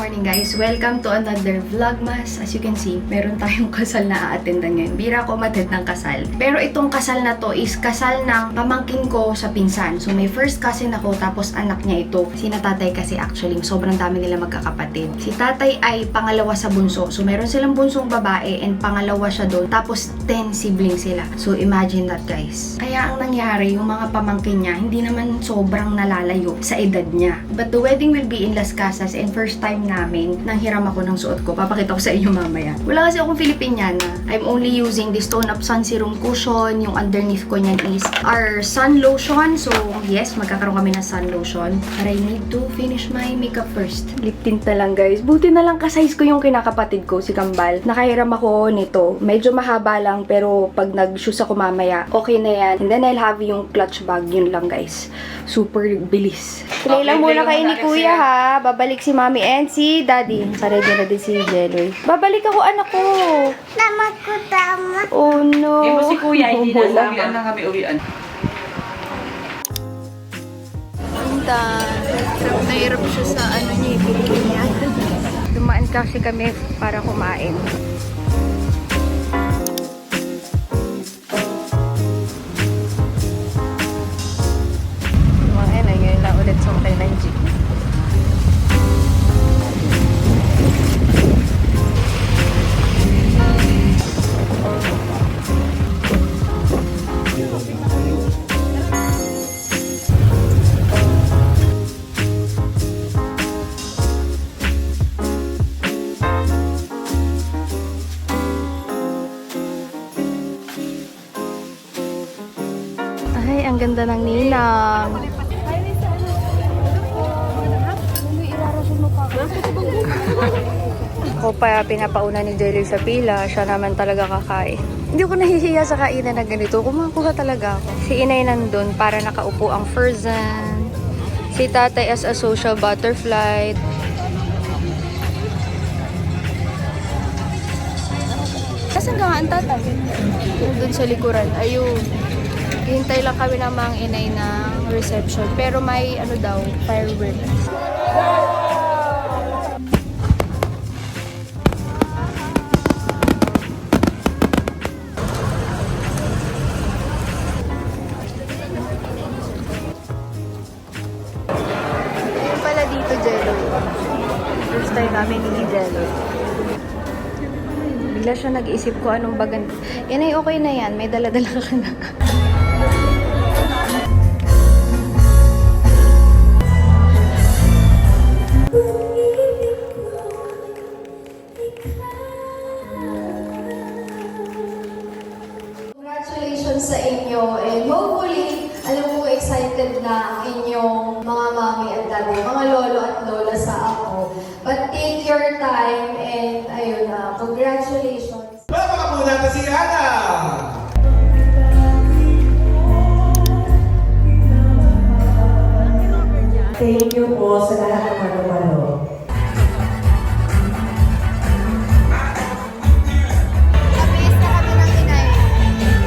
morning guys! Welcome to another Vlogmas. As you can see, meron tayong kasal na a-attendan ngayon. Bira ko matid ng kasal. Pero itong kasal na to is kasal ng pamangkin ko sa pinsan. So may first cousin ako, tapos anak niya ito. Si tatay kasi actually, sobrang dami nila magkakapatid. Si tatay ay pangalawa sa bunso. So meron silang bunsong babae and pangalawa siya doon. Tapos 10 siblings sila. So imagine that guys. Kaya ang nangyari, yung mga pamangkin niya, hindi naman sobrang nalalayo sa edad niya. But the wedding will be in Las Casas and first time namin nang hiram ako ng suot ko. Papakita ko sa inyo mamaya. Wala kasi akong Filipiniana. I'm only using this Tone Up Sun Serum Cushion. Yung underneath ko niyan is our sun lotion. So yes, magkakaroon kami ng sun lotion. But I need to finish my makeup first. Lip tint na lang guys. Buti na lang kasize ko yung kinakapatid ko, si Kambal. Nakahiram ako nito. Medyo mahaba lang pero pag nag-shoes ako mamaya, okay na yan. And then I'll have yung clutch bag. Yun lang guys. Super bilis. Play lang muna kayo ni Kuya ha. Babalik si Mami and si Daddy. Saredy na din si Jeloy. Babalik ako anak ko. Tama ko, tama. Oh no. Yung si Kuya, hindi na Wala. uwian na kami uwian. Nahirap siya sa ano niya, ibigay niya. Dumaan kasi kami para kumain. Kumain na ngayon lang ulit sa mga ng jeep. Ay, ang ganda ng ninang. Ako pa pinapauna ni Jelly sa pila. Siya naman talaga kakain. Hindi ko nahihiya sa kainan na ganito. Kumakuha talaga ako. Si inay nandun para nakaupo ang Ferzan. Si tatay as a social butterfly. Kasan ka nga ang tatay? Doon sa likuran. Ayun. Hintay lang kami ng mga inay ng reception. Pero may ano daw, fireworks. Ayun pala dito, Jello. First time namin ni Jello. Bigla siya nag-isip ko anong bagan. Yan ay okay na yan. May dala-dala ka na. Congratulations sa inyo and hopefully, alam ko excited na ang inyong mga mami at daddy, mga lolo at lola sa ako. But take your time and ayun na, congratulations. Baka po natin si Ana! Thank you po sa lahat ng ano-ano. Mabilis na kami ng inay.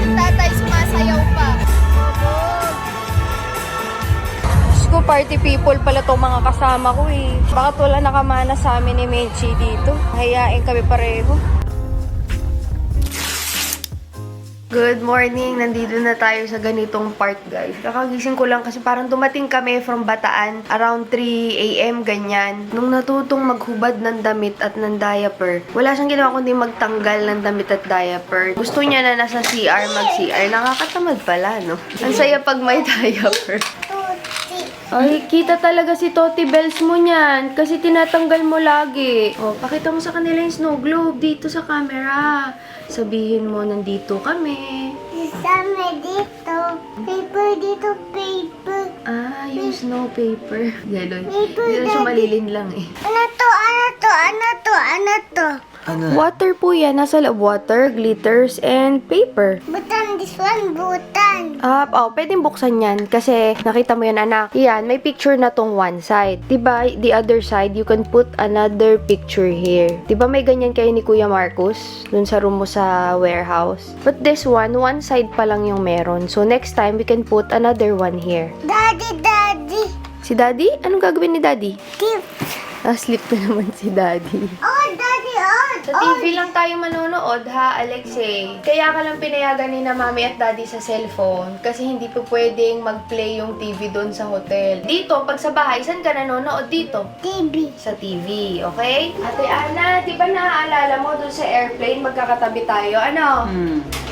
Yung tatay sumasayaw pa. Diyos ko, party people pala tong mga kasama ko eh. Bakit wala nakamana sa amin ni Mechi dito? Hayain kami pareho. Good morning! Nandito na tayo sa ganitong part, guys. Kakagising ko lang kasi parang dumating kami from Bataan around 3 AM, ganyan. Nung natutong maghubad ng damit at ng diaper, wala siyang ginawa kundi magtanggal ng damit at diaper. Gusto niya na nasa CR, mag-CR. Nakakatamad pala, no? Ang saya pag may diaper. Ay, kita talaga si Toti Bells mo niyan. Kasi tinatanggal mo lagi. O, pakita mo sa kanila yung snow globe dito sa camera. Sabihin mo, nandito kami. Isama dito. Paper dito, paper. Ah, yung snow paper. Yellow. Paper, Dito siya Daddy. malilin lang eh. Ano to, ano to, ano to, ano to? Water po yan. Nasa loob. Water, glitters, and paper. Butan, this one, butan. Pwedeng buksan yan. Kasi, nakita mo yan, anak. Yan, may picture na tong one side. Diba, the other side, you can put another picture here. Diba, may ganyan kayo ni Kuya Marcus? Dun sa room mo sa warehouse. But this one side pa lang yung meron. So, next time, we can put another one here. Daddy, daddy. Si Daddy? Anong gagawin ni Daddy? Gift. Asleep na naman si Daddy. Oh, Daddy, oh. Sa TV lang tayo manonood ha, Alexei. Kaya ka lang pinayagan ni na Mami at Daddy sa cellphone kasi hindi po pwedeng mag-play yung TV doon sa hotel. Dito, pag sa bahay, saan ka nanonood dito? TV. Sa TV, okay? Ate Ana, di ba naaalala mo doon sa airplane, magkakatabi tayo? Ano?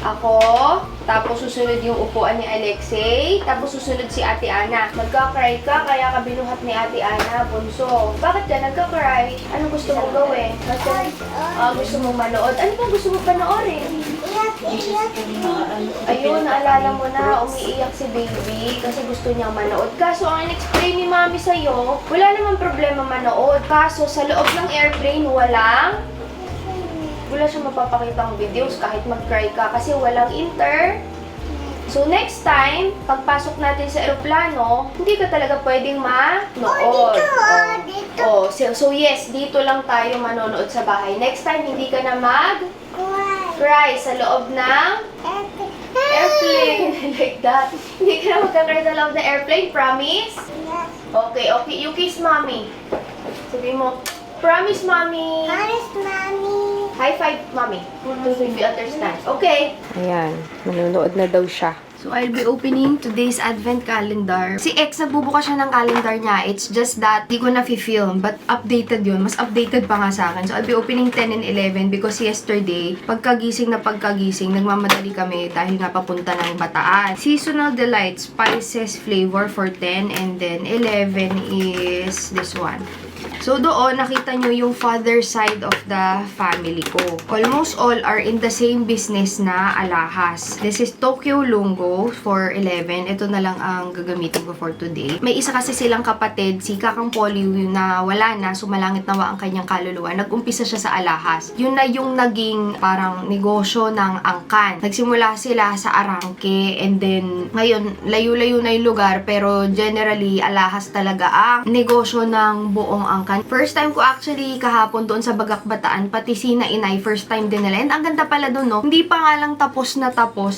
Ako, tapos susunod yung upuan ni Alexei, tapos susunod si Ate Ana. Magka-cry ka, kaya ka binuhat ni Ate Ana, bunso. Bakit ka nagka-cry? Ano gusto mong gawin? Gusto mong manood? Ano ba gusto mong panoorin? Iyak. Ayun, naalala mo na, umiiyak si baby kasi gusto niyang manood. Kaso, ang in-explain ni Mami sa'yo, wala namang problema manood. Kaso, sa loob ng airplane, wala siyang mapapakitang videos kahit mag-cry ka kasi walang So, next time, pagpasok natin sa aeroplano, hindi ka talaga pwedeng manood. Dito. So yes, dito lang tayo manonood sa bahay. Next time, hindi ka na Cry. cry sa loob ng airplane. Like that. Hindi ka na magka-cry sa loob ng airplane, promise? Yes. Okay. You kiss Mommy. Sabi mo, promise, Mommy. Paris, Mommy. High five, Mommy. If you understand. Okay. Ayan, manonood na daw siya. So, I'll be opening today's advent calendar. Si X, nagbubukas siya ng calendar niya. It's just that, di ko na-film. But updated yun. Mas updated pa nga sa akin. So, I'll be opening 10 and 11 because yesterday, pagkagising, nagmamadali kami dahil nga papunta ng Bataan. Seasonal Delights, spices flavor for 10. And then, 11 is this one. So, doon, nakita nyo yung father side of the family ko. Almost all are in the same business na alahas. This is Tokyo Lungo for 11. Ito na lang ang gagamitin ko for today. May isa kasi silang kapatid, si Kakang Polly, na wala na, sumalangit nawa ang kanyang kaluluwa. Nag-umpisa siya sa alahas. Yun na yung naging parang negosyo ng angkan. Nagsimula sila sa Arangke, and then, ngayon, layo-layo na yung lugar, pero generally, alahas talaga ang negosyo ng buong angkan. First time ko actually kahapon doon sa Bagak Bataan, pati si Inay, first time din nila. And ang ganda pala doon, no? Hindi pa nga lang tapos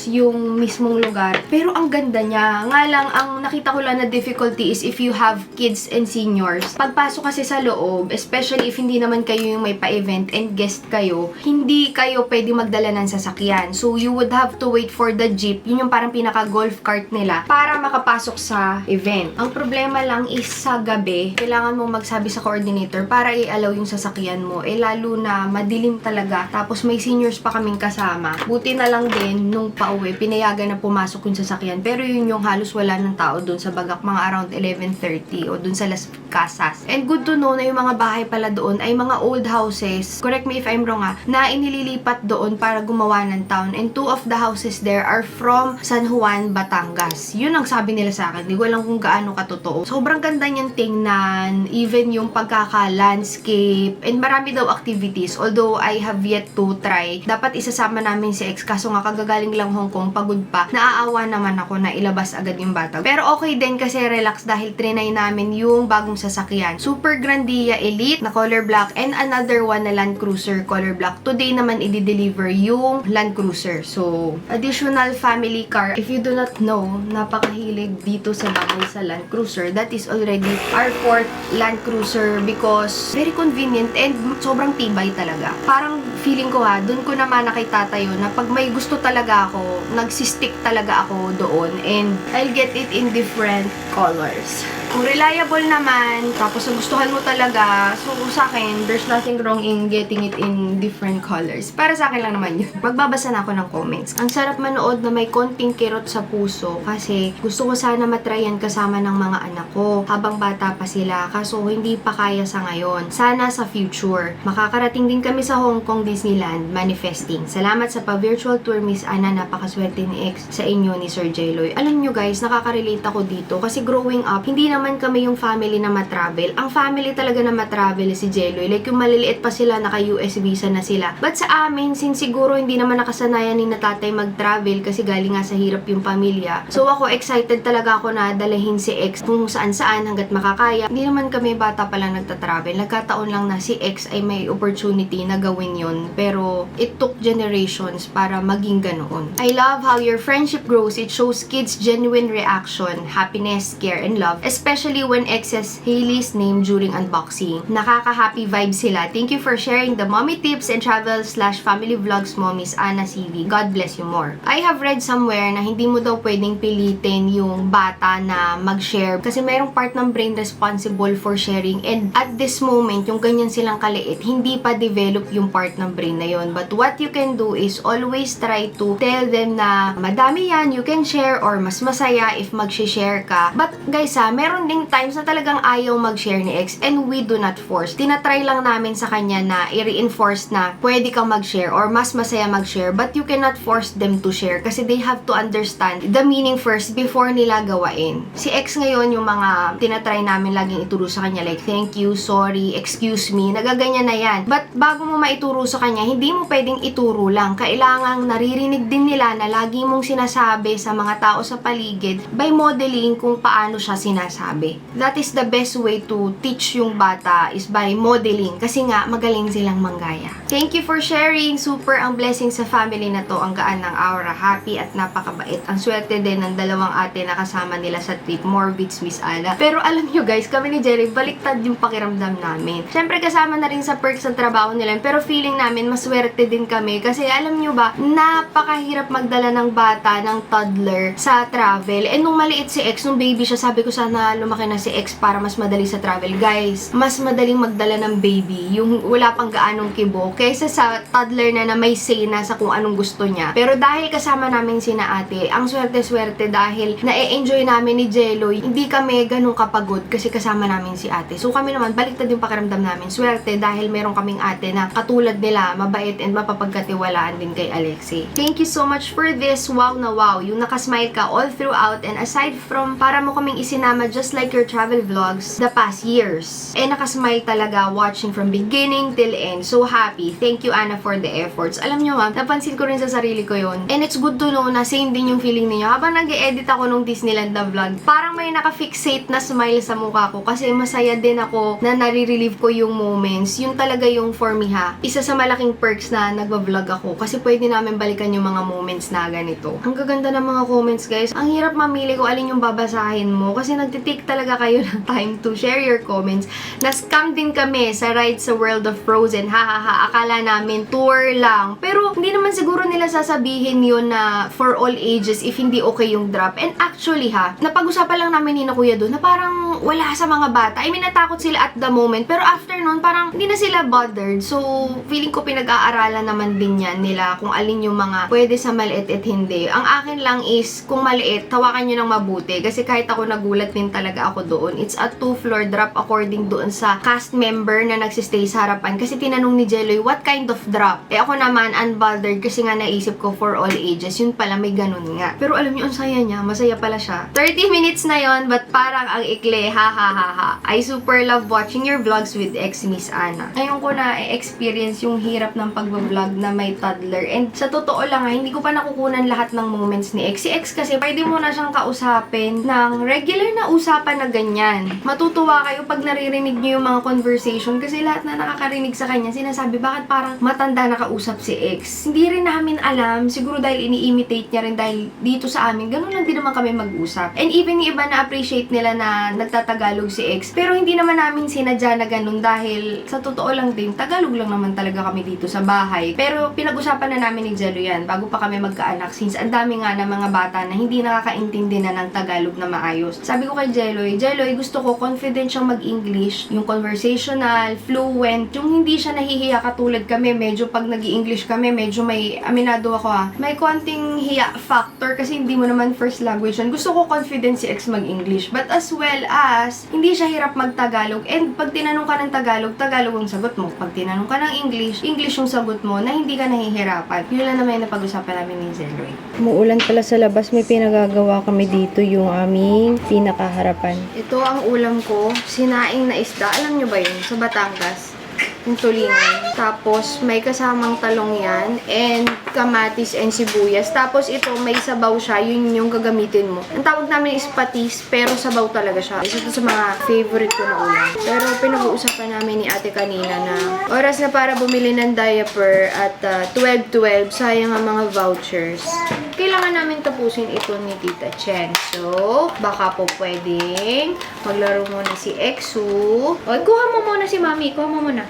yung mismong lugar. Pero ang ganda niya. Nga lang, ang nakita ko lang na difficulty is if you have kids and seniors. Pagpasok kasi sa loob, especially if hindi naman kayo yung may pa-event and guest kayo, hindi kayo pwede magdala ng sasakyan. So, you would have to wait for the jeep. Yun yung parang pinaka-golf cart nila para makapasok sa event. Ang problema lang is sa gabi, kailangan mo magsabi sa coordinator para i-allow yung sasakyan mo. Lalo na madilim talaga. Tapos may seniors pa kaming kasama. Buti na lang din, nung pauwi, pinayagan na pumasok yung sasakyan. Pero yun yung halos wala ng tao doon sa Bagak, mga around 11:30 o doon sa Las Casas. And good to know na yung mga bahay pala doon ay mga old houses. Correct me if I'm wrong na inililipat doon para gumawa ng town. And 2 of the houses there are from San Juan, Batangas. Yun ang sabi nila sa akin. Di ko alam kung gaano katotoo. Sobrang ganda niyang tingnan. Even yung pagkaka-landscape, and marami daw activities. Although, I have yet to try. Dapat isasama namin si X, kaso nga kagagaling lang Hong Kong, pagod pa. Naaawa naman ako na ilabas agad yung bata. Pero okay din kasi relax dahil trinay namin yung bagong sasakyan. Super Grandia Elite na color black and another one na Land Cruiser color black. Today naman i-deliver yung Land Cruiser. So, additional family car. If you do not know, napakahilig dito sa bahay sa Land Cruiser. That is already our 4th Land Cruiser because very convenient and sobrang tibay talaga. Parang feeling ko dun ko naman na kay tatayo na pag may gusto talaga ako, nagsistick talaga ako doon and I'll get it in different colors. Kung reliable naman, tapos nagustuhan mo talaga, so sa akin, there's nothing wrong in getting it in different colors. Para sa akin lang naman yun. Magbabasa na ako ng comments. Ang sarap manood na may konting kirot sa puso kasi gusto ko sana matryan kasama ng mga anak ko habang bata pa sila kaso hindi pa kaya sa ngayon. Sana sa future. Makakarating din kami sa Hong Kong Disneyland manifesting. Salamat sa pa-virtual tour, Miss Ana. Napakaswerte ni X sa inyo ni Sir J-Loy. Alam nyo guys, nakaka-relate ako dito kasi growing up, hindi naman kami yung family na matravel. Ang family talaga na matravel si J-Loy. Like yung maliliit pa sila, naka-US visa na sila. But sa amin, since siguro hindi naman nakasanayan ni na tatay mag-travel kasi galing nga sa hirap yung pamilya. So ako, excited talaga ako na dalahin si X kung saan-saan hanggat makakaya. Hindi naman kami bata pa lang nagtatravel. Nagkataon lang na si X ay may opportunity na gawin yun. Pero it took generations para maging ganoon. I love how your friendship grows. It shows kids genuine reaction, happiness, care, and love. Especially especially when X says Hailey's name during unboxing. Nakaka-happy vibes sila. Thank you for sharing the mommy tips and travel/family vlogs mo, Miss Anna CV. God bless you more. I have read somewhere na hindi mo daw pwedeng pilitin yung bata na mag-share kasi mayroong part ng brain responsible for sharing, and at this moment, yung ganyan silang kaliit, hindi pa develop yung part ng brain na yon. But what you can do is always try to tell them na madami yan, you can share, or mas masaya if mag-share ka. But guys meron ding times na talagang ayaw mag-share ni X, and we do not force. Tinatry lang namin sa kanya na i-reinforce na pwede kang mag-share or mas masaya mag-share, but you cannot force them to share kasi they have to understand the meaning first before nila gawain. Si X ngayon, yung mga tinatry namin laging ituro sa kanya like thank you, sorry, excuse me, nagaganyan na yan. But bago mo maituro sa kanya, hindi mo pwedeng ituro lang. Kailangang naririnig din nila na lagi mong sinasabi sa mga tao sa paligid by modeling kung paano siya sinasabi. That is the best way to teach yung bata is by modeling kasi nga magaling silang manggaya. Thank you for sharing. Super ang blessing sa family na to. Ang gaan ng aura, happy at napakabait. Ang swerte din ng dalawang ate na kasama nila sa trip. More beats, Miss Ana. Pero alam nyo guys, kami ni Jerry, baliktad yung pakiramdam namin. Siyempre kasama na rin sa perks ng trabaho nila, pero feeling namin maswerte din kami kasi alam nyo ba, napakahirap magdala ng bata, ng toddler sa travel. And nung maliit si X, nung baby siya, sabi ko sana lumaki na si X para mas madali sa travel. Guys, mas madaling magdala ng baby, yung wala pang gaanong kibo, kaysa sa toddler na may say na sa kung anong gusto niya. Pero dahil kasama namin sina ate, ang swerte-swerte dahil na-enjoy namin ni Jello, hindi kami ganun kapagod kasi kasama namin si ate. So kami naman, baliktad yung pakiramdam namin. Swerte dahil meron kaming ate na katulad nila, mabait and mapapagkatiwalaan din kay Alexi. Thank you so much for this. Wow na wow. Yung nakasmile ka all throughout, and aside from para mo kaming isinama just like your travel vlogs the past years. Eh nakasmile talaga watching from beginning till end. So happy. Thank you Anna for the efforts. Alam nyo ma'am, napansin ko rin sa sarili ko yun. And it's good to know na same din yung feeling niyo. Habang nag-e-edit ako nung Disneyland na vlog, parang may naka-fixate na smile sa mukha ko kasi masaya din ako na nare-relieve ko yung moments. Yun talaga yung for me ha. Isa sa malaking perks na nagba-vlog ako kasi pwede namin balikan yung mga moments na ganito. Ang gaganda ng mga comments guys. Ang hirap mamili kung alin yung babasahin mo kasi nagtitake talaga kayo ng time to share your comments. Na-scam din kami sa ride sa World of Frozen. Ha. Akala namin tour lang. Pero hindi naman siguro nila sasabihin yun na for all ages if hindi okay yung drop. And actually ha, napag-usapan lang namin ni na kuya doon na parang wala sa mga bata. I mean, natakot sila at the moment. Pero after nun, parang hindi na sila bothered. So, feeling ko pinag-aaralan naman din yan nila kung alin yung mga pwede sa maliit at hindi. Ang akin lang is, kung maliit, tawakan nyo ng mabuti. Kasi kahit ako nagulat din talaga ako doon. It's a 2-floor drop according doon sa cast member na nagsistay sa harapan. Kasi tinanong ni Jelloy, what kind of drop? Eh ako naman, unbothered kasi nga naisip ko for all ages. Yun pala, may ganun nga. Pero alam nyo, ang saya niya. Masaya pala siya. 30 minutes na yon, but parang ang ikli. Ha. I super love watching your vlogs with X Miss Anna. Ngayon ko na experience yung hirap ng pag-vlog na may toddler. And sa totoo lang hindi ko pa nakukunan lahat ng moments ni X. Si X kasi pwede mo na siyang kausapin ng regular na usapan na ganyan. Matutuwa kayo pag naririnig niyo yung mga conversation kasi lahat na nakakarinig sa kanya sinasabi bakit parang matanda na kausap si X. Hindi rin namin alam, siguro dahil ini-imitate niya rin dahil dito sa amin, ganun lang din naman kami mag-usap. And even yung iba na appreciate nila na nagtatagalog si X, pero hindi naman namin sinadya na ganun dahil sa totoo lang din, Tagalog lang naman talaga kami dito sa bahay. Pero pinag-usapan na namin ni Jello yan bago pa kami magkaanak since ang dami nga ng mga bata na hindi nakakaintindi na ng Tagalog na maayos. Sabi ko kay Jelloy, gusto ko confident siyang mag-English, yung conversational, fluent, yung hindi siya nahihiya katulad kami, medyo pag nag-i-English kami, medyo may, aminado ako may konting hiya factor kasi hindi mo naman first language yan. Gusto ko confident si X mag-English, but as well as, hindi siya hirap mag-Tagalog, and pag tinanong ka ng Tagalog, Tagalog ang sagot mo. Pag tinanong ka ng English, English yung sagot mo na hindi ka nahihirapan. Yun lang naman yung napag-usapan namin ni Zelroy. Umuulan pala sa labas, may pinagagawa kami dito yung aming pinakaharapan. Ito ang ulam ko, sinaing na isda. Alam nyo ba yun? Sa Batangas. Yung tulingan. Tapos, may kasamang talong yan. And kamatis and sibuyas. Tapos, ito, may sabaw siya. Yun yung gagamitin mo. Ang tawag namin is patis, pero sabaw talaga siya. Isa ito sa mga favorite ko na ulam. Pero, pinag-uusapan namin ni ate kanina na oras na para bumili ng diaper at 12:12. Sayang ang mga vouchers. Kailangan namin tapusin ito ni Tita Chen. So, baka po pwedeng Maglaro muna si Exu. O, kuha mo muna si Mami. Kuha mo muna.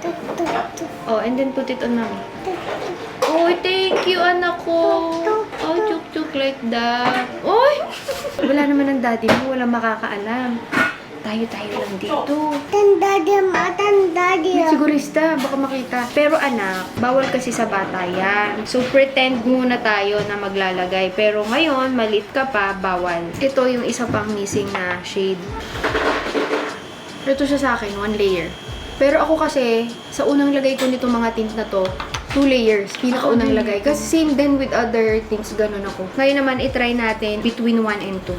Oh, and then put it on Mami. Oh, thank you, anak ko. Oh, chuk-chuk like that. Oy! Wala naman ang daddy mo. Walang makakaalam. Tayo-tayo lang dito. Tanda dia. Sigurista, baka makita. Pero anak, bawal kasi sa bata yan. So, pretend muna tayo na maglalagay. Pero ngayon, maliit ka pa, bawal. Ito yung isa pang missing na shade. Ito siya sa akin, 1 layer. Pero ako kasi, sa unang lagay ko nito mga tint na to, 2 layers, pinakaunang lagay. Kasi same din with other things, ganun ako. Ngayon naman, itry natin between 1 and 2.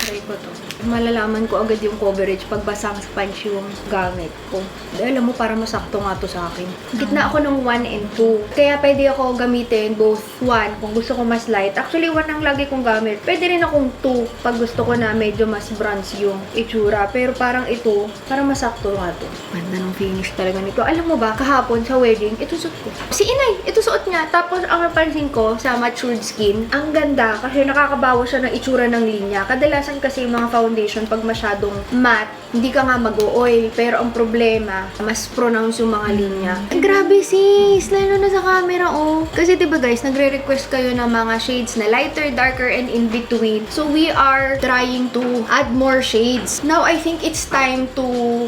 Try ko to. Malalaman ko agad yung coverage pag basang sponge yung gamit ko. Dahil alam mo, para masakto nga to sa akin. Gitna ako ng 1 and 2. Kaya pwede ako gamitin both 1 kung gusto ko mas light. Actually, 1 ang lagi kong gamit. Pwede rin akong 2 pag gusto ko na medyo mas bronze yung itsura. Pero parang ito, parang masakto nga to. Ganda ng finish talaga nito. Alam mo ba, kahapon sa wedding, ito suot ko. Si Inay, ito suot niya. Tapos ang napansin ko sa matured skin, ang ganda kasi nakakabawas siya ng itsura ng linya. Kadalasan kasi yung mga foundation pag masyadong matte, hindi ka nga mag-o-oil. Pero ang problema, mas pronounce yung mga linya. Grabe sis! Lalo na sa camera, oh. Kasi diba guys, nagre-request kayo ng mga shades na lighter, darker, and in between. So we are trying to add more shades. Now, I think it's time to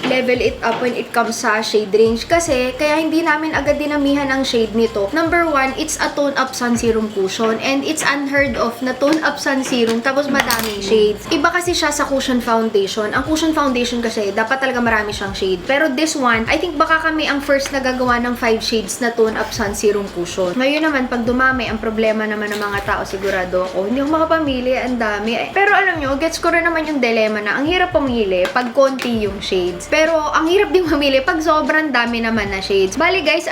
level it up when it comes sa shade range. Kasi, kaya hindi namin agad dinamihan ang shade nito. Number 1, it's a tone-up sun serum cushion. And it's unheard of na tone-up sun serum tapos madaming shades. Iba kasi siya sa cushion foundation. Ang cushion foundation kasi, dapat talaga marami siyang shade. Pero this one, I think baka kami ang first na gagawa ng 5 shades na tone-up sun serum cushion. Ngayon naman, pag dumami, ang problema naman ng mga tao, sigurado ako, hindi ako makapamili, ang dami. Pero alam nyo, gets ko rin naman yung dilemma na ang hirap pumili pag konti yung shades. Pero ang hirap din mamili pag sobrang dami naman na shades. Bali guys,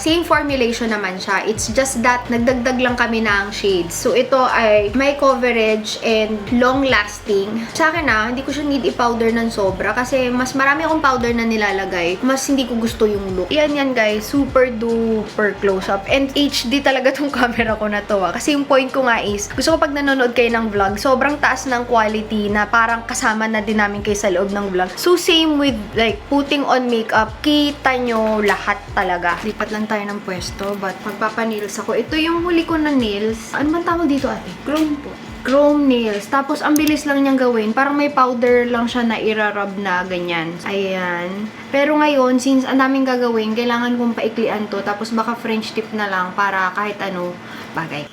same formulation naman siya. It's just that, nagdagdag lang kami ng shades. So ito ay may coverage and long lasting. Sa akin hindi ko siya need i-powder ng sobra kasi mas marami akong powder na nilalagay. Mas hindi ko gusto yung look. Yan guys, super duper close up. And HD talaga tong camera ko na to Kasi yung point ko nga is, gusto ko pag nanonood kayo ng vlog, sobrang taas ng quality na parang kasama na din namin kayo sa loob ng vlog. So same with like putting on makeup, kita nyo lahat talaga. Lipat lang tayo ng pwesto, but magpapa-nails ako. Ito yung huli ko na nails. Ano man tawag dito ate? Chrome po. Chrome nails. Tapos, ang bilis lang niyang gawin. Parang may powder lang siya na irarub na ganyan. Ayan. Pero ngayon, since ang daming gagawin, kailangan kong paiklian to. Tapos, baka French tip na lang para kahit ano bagay.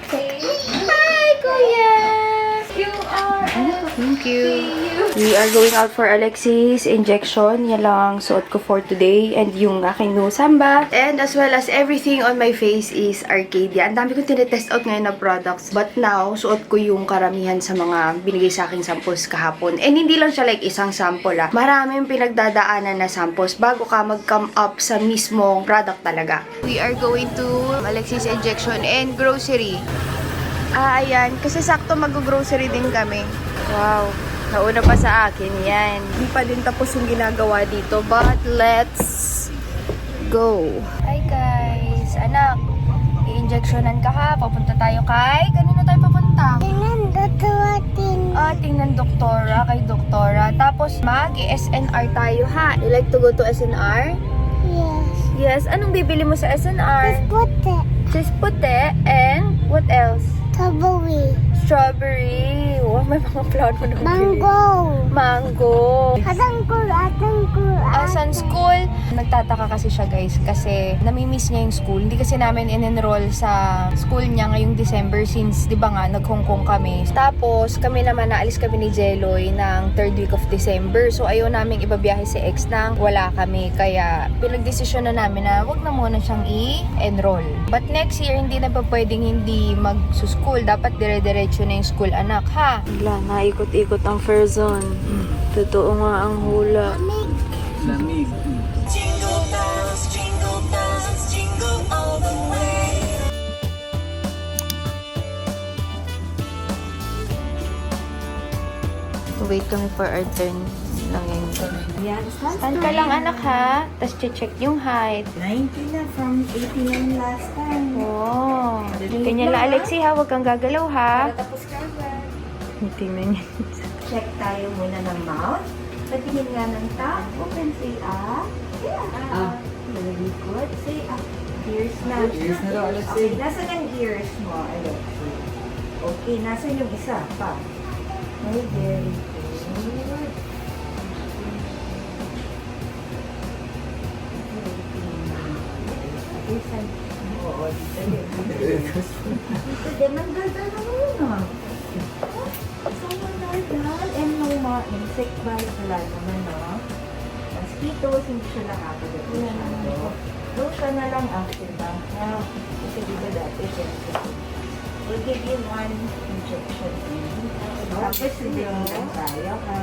Hi, Kuya! You are thank you. We are going out for Alexis injection. Yan lang ang suot ko for today. And yung aking no samba. And as well as everything on my face is Arcadia. Ang dami kong tinetest out ngayon na products. But now, suot ko yung karamihan sa mga binigay sa aking samples kahapon. And hindi lang siya like isang sample Maraming pinagdadaanan na samples bago ka mag-come up sa mismong product talaga. We are going to Alexis injection and grocery. Ayan. Kasi sakto mag-grocery din kami. Wow. Nauna pa sa akin yan. Hindi pa din tapos yung ginagawa dito. But let's go. Hi guys. Anak, i-injectionan ka ha. Papunta tayo kay... Kanino tayo papunta? Tingnan doktora. Kay doktora. Tapos mag-SNR tayo ha. You like to go to SNR? Yes. Yes. Anong bibili mo sa SNR? Puti. Cheese puti. And what else? Strawberry. Wow, may mga flower mo na Mango. Asan school? Nagtataka kasi siya guys kasi namimiss niya yung school. Hindi kasi namin in-enroll sa school niya ngayong December since di ba nga nag-Hong Kong kami. Tapos kami naman naalis kami ni Jeloy ng 3rd week of December. So ayaw namin ibabiyahe si ex nang wala kami. Kaya pinag-desisyon na namin na wag na muna siyang i-enroll. But next year hindi na pa pwedeng hindi mag-school. Dapat dire-diretso na yung school anak ha. Wala, naikot-ikot ang Farzone. Totoo nga ang hula. Lamig. Jingle bells, jingle all the way. Wait kami for our turn lang yun. Stand ka lang anak ha. Tapos check yung height. 90 na from 89 last time. Oh. Ganyan lang Alexi ha. Huwag kang gagalaw ha. Tapos ka agad. Tingnan niya. Check tayo muna ng mouth. Patingin nga ng top. Open, say ah. Yeah. Very good. Say ah. Ears na. Ears na daw, Alexei. Okay, nasa ng ears mo, Alexei? Okay, nasa yung isa pa. Okay, very good. Oo, dito din. Dito din, nagdaldal na yun ah. So, nagdaldal and no mga insect bite, wala naman no. Mosquitoes, hindi siya nakakagatin. Lotion na lang after ba? Kasi dito dati, we'll give you one injection. Tapos, hindi lang tayo ha.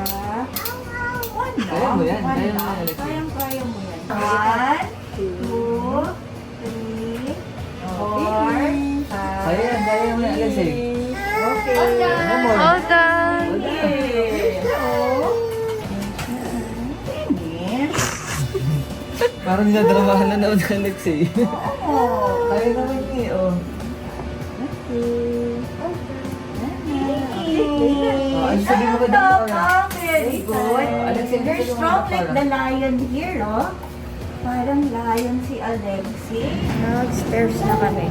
One Kaya mo yan, one kaya mo lang. yan, Alexei. Kaya mo yan. 1, 2, 3, 4, 5. Kaya mo yan, Alexei. Okay. Ano mo? All done! Okay. Parang dinadramahan na naman ni Alexei. Oh. Kaya naman niya, oh. Oh, ano sabi mo ka dito, Aura? Very good. Alexei, You're ano sabi mo strong ka, like Aura? the lion here, oh. Parang lion si Alexei. Stairs na kami.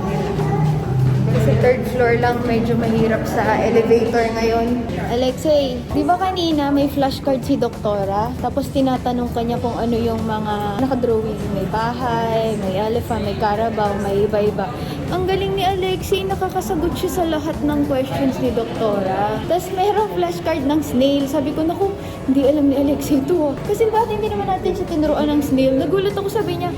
Kasi third floor lang, medyo mahirap sa elevator ngayon. Alexei, di ba kanina may flashcard si Doktora? Tapos tinatanong ka niya kung ano yung mga nakadrawing. May bahay, may elephant, may carabao, may iba-iba. Ang galing ni Alexei, nakakasagot siya sa lahat ng questions ni Doktora. Tapos merong flashcard ng snail. Sabi ko, naku, hindi alam ni Alexei ito. Kasi bakit hindi naman natin siya tinuruan ng snail? Nagulat ako, sabi niya,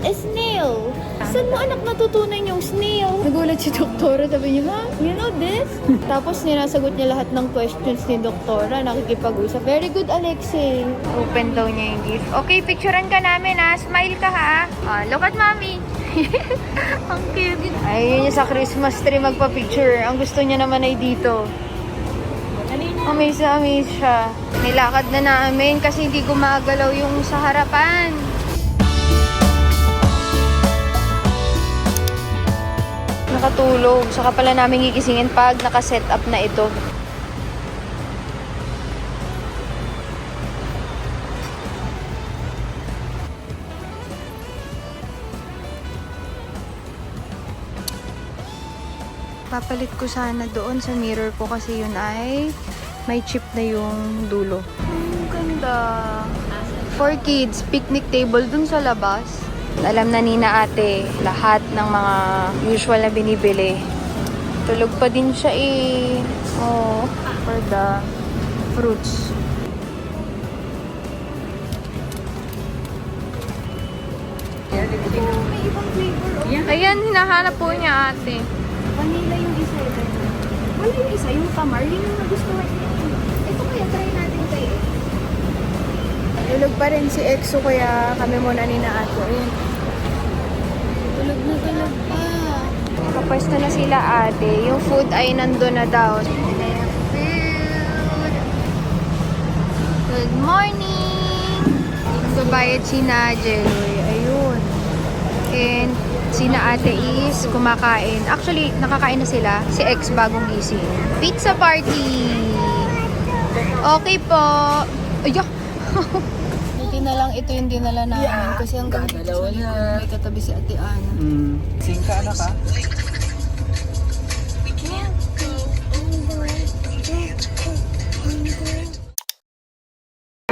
snail. Saan mo anak natutunan yung snail? Nagulat si Doktora, sabi niya, ha? You know this? Tapos ninasagot niya lahat ng questions ni Doktora, nakikipag-usap. Very good, Alexei. Open daw niya yung gift. Okay, picturean ka namin ha. Smile ka ha. Look at mommy. Ang cute. Ayun niya sa Christmas tree magpa-picture. Ang gusto niya naman ay dito. Amaze na amaze siya. Nilakad na namin kasi hindi gumagalaw yung sa harapan. Nakatulog. Saka pala namin gigisingin pag naka-set up na ito. Papalit ko sana doon sa mirror ko kasi yun ay may chip na yung dulo. Ang ganda. For kids, picnic table dun sa labas. Alam na ni na ate lahat ng mga usual na binibili. Tulog pa din siya eh. Oh, for the fruits. May ibang flavor, oh. Ayan, hinahanap po niya ate. Vanilla yung isa, ito. Wala yung isa, yung tamar. Yun yung nagustuhan niya. Ito kaya, try natin kayo. Tulog pa rin si EXO kaya kami muna ni na ate. Ayan. Tulog na tulog pa. Kapwesto na sila ate. Yung food ay nandun na daw. Good morning! Magbabayad si Najeloy. Ayun. And sina ate is kumakain. Actually, nakakain na sila. Si X bagong gising. Pizza party! Okay po. Ayak! Buti na lang ito yung dinala namin kasi ang gamit sa Dalawa likod. na. May katabi si Ate Ana. Singka anak ha?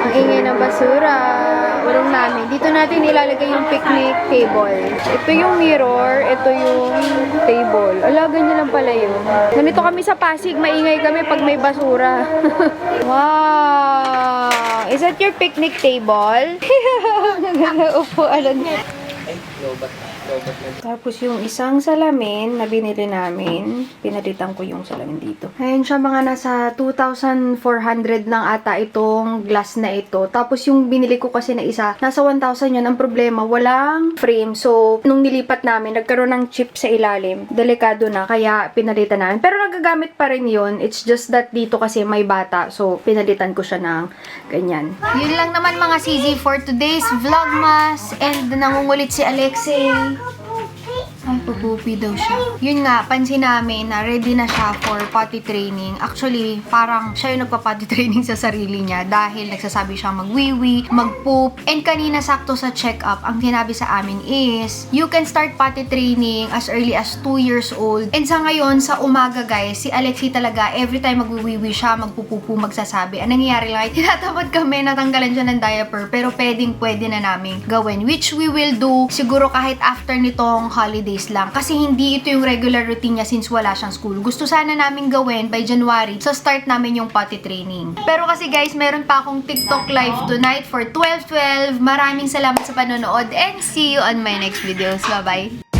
Ang ingay ng basura. Urong namin. Dito natin ilalagay yung picnic table. Ito yung mirror. Ito yung table. Ala, ganyan lang pala yun. Ganito kami sa Pasig. Maingay kami pag may basura. Wow! Is that your picnic table? Upo, alam niya. Ay, lobat na. Tapos yung isang salamin na binili namin, pinalitan ko yung salamin dito. Ayun siya, mga nasa 2,400 lang ata itong glass na ito. Tapos yung binili ko kasi na isa, nasa 1,000 yun. Ang problema, walang frame. So, nung nilipat namin, nagkaroon ng chip sa ilalim. Delikado na, kaya pinalitan namin. Pero nagagamit pa rin yun. It's just that dito kasi may bata. So, pinalitan ko siya ng ganyan. Yun lang naman mga CZ for today's vlogmas. And nangungulit si Alexei. Ay, pupi. Nagpupupi daw siya. Yun nga, pansin namin na ready na siya for potty training. Actually, parang siya yung nagpa-potty training sa sarili niya dahil nagsasabi siya magwiwi, magpoop. And kanina sakto sa check-up, ang sinabi sa amin is, you can start potty training as early as 2 years old. And sa ngayon, sa umaga guys, si Alexi talaga, every time magwiwi siya, magpupupu, magsasabi. Ang nangyayari lang, tinatamad kami, natanggalan siya ng diaper, pero pwede na namin gawin. Which we will do siguro kahit after nitong holidays lang. Kasi hindi ito yung regular routine niya since wala siyang school. Gusto sana namin gawin by January, so start namin yung potty training. Pero kasi guys, meron pa akong TikTok live tonight for 12:12. Maraming salamat sa panonood and see you on my next videos. Bye-bye!